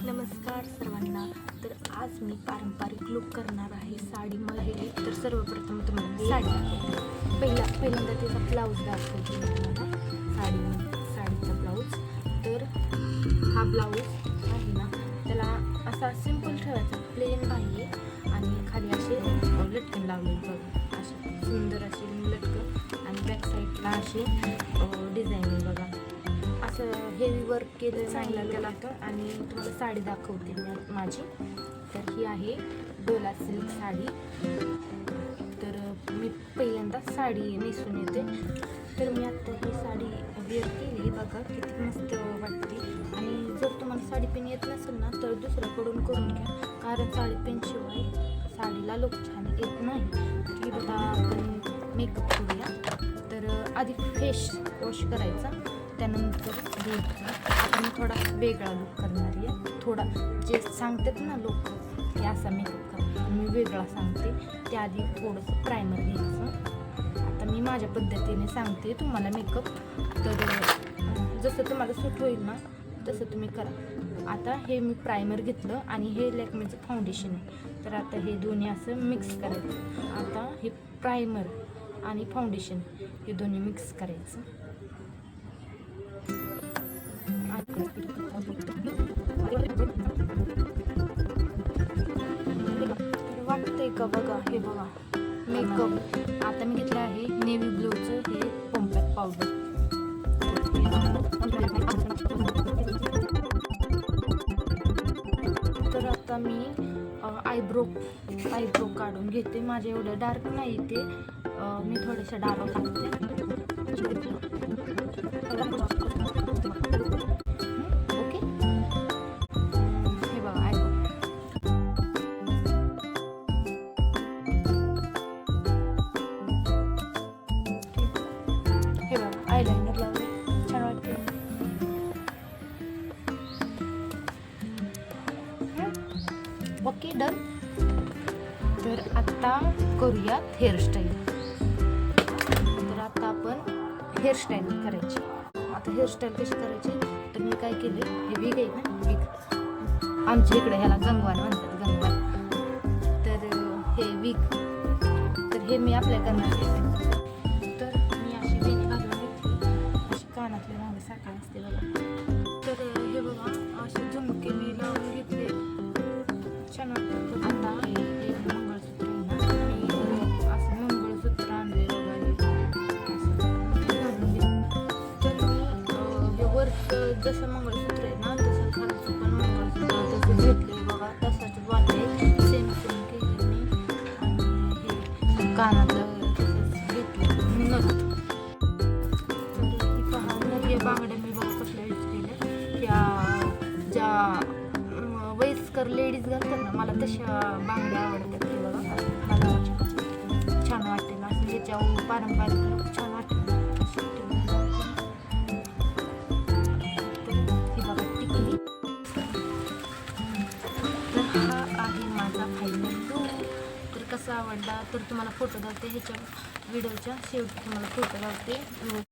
नमस्कार सर्वांना. तर आज मी पारंपरिक लुक करणार आहे साडीमध्ये. तर सर्वप्रथम तुम्हाला साडी दाखवते. पहिल्यांदा त्याचा ब्लाऊज दाखवते मी तुम्हाला. साडीचा ब्लाऊज. तर हा ब्लाऊज आहे ना, त्याला असा सिंपल ठेवायचा, प्लेन नाही आणि खाली असे लटकन लावलेले बघा, असे सुंदर असे लटकन आणि बॅक साईडला असे डिझाईन बघा, असं हेवी वर्क केलं चांगलं त्याला. आणि तुम्हाला साडी दाखवते मी माझी. तर ही आहे डोला सिल्क साडी. तर मी पहिल्यांदा साडी नेसून येते. तर मी आत्ता ही साडी वेअर केली बघा, किती मस्त वाटते. आणि जर तुम्हाला साडी पेन येत नसेल ना, तर दुसऱ्याकडून करून घ्या, कारण साडी पेनशिवाय साडीला लुक छान येत नाही. की बघा आपण मेकअप करूया. तर आधी फेस वॉश करायचा, त्यानंतर धुवायचं. आता मी थोडा वेगळा लुक करणार आहे. थोडा जे सांगतात ना लोक की असा मेकअप करा, मी वेगळा सांगते. त्याआधी थोडंसं प्रायमर घ्यायचं. आता मी माझ्या पद्धतीने सांगते तुम्हाला मेकअप. तर जसं तुम्हाला सूट होईल ना तसं तुम्ही करा. आता हे मी प्रायमर घेतलं आणि हे लॅक्मेचं फाउंडेशन आहे. तर आता हे दोन्ही असं मिक्स करायचं. आता हे प्रायमर आणि फाउंडेशन हे दोन्ही मिक्स करायचं. वाटतंय का बघा, हे बघा मेकअप. आता मी घेतलं आहे नेव्ही ब्लूचं हे कॉम्पॅक्ट पावडर. तर आता मी आयब्रो काढून घेते. माझे एवढं डार्क नाही ते, मी थोडेसे डार्क काढते. ओके, हे बघा आयब्रो. हे बघा आयलाइनर लावले, छान वाटते. Okay, done. तर आता करूया हेअरस्टाईल. तर आता आपण हेअरस्टाईल करायची. आता हेअरस्टाईल कशी करायची, तर मी काय केले, हे विग आहे ना, विग आमच्या इकडे ह्याला गंगवान म्हणतात, गंगवान. तर हे विग, तर हे मी आपल्या करणार आहे. तर मी अशी वेणी घालून घेतली, अशी कानातले रांगे साखर असते बघा. तर हे बघा असे झुमके मी लावून घेतले, छान वाटतं. आता हे मंगळसूत्र आहे ना, असं मंगळसूत्र आणले बघा, असं घालून घेतलं. तर मी हे वर्क जसं मंगळसूत्र आहे ना, तसं खालचं पण मंगळसूत्र तसं घेतले बघा, तसंच वाटले सेम केले मी. आणि हे कानातलं तसंच घेतलं नथ. तर ती पहा नथ, या बांगड्या मी बघा कसल्या यूज केल्या. ज्या वयस्कर लेडीज घालतात ना, मला तशा बांगड्या आवडतात. ते बघा मला छान वाटेल असं, त्याच्यावर पारंपरिक लुक छान वाटेल. ही बघा टिकली. तर हा आहे माझा फायनल लुक. तर कसा आवडला तर तुम्हाला फोटो दाखवते, ह्याच्या व्हिडिओच्या शेवटी तुम्हाला फोटो दाखवते.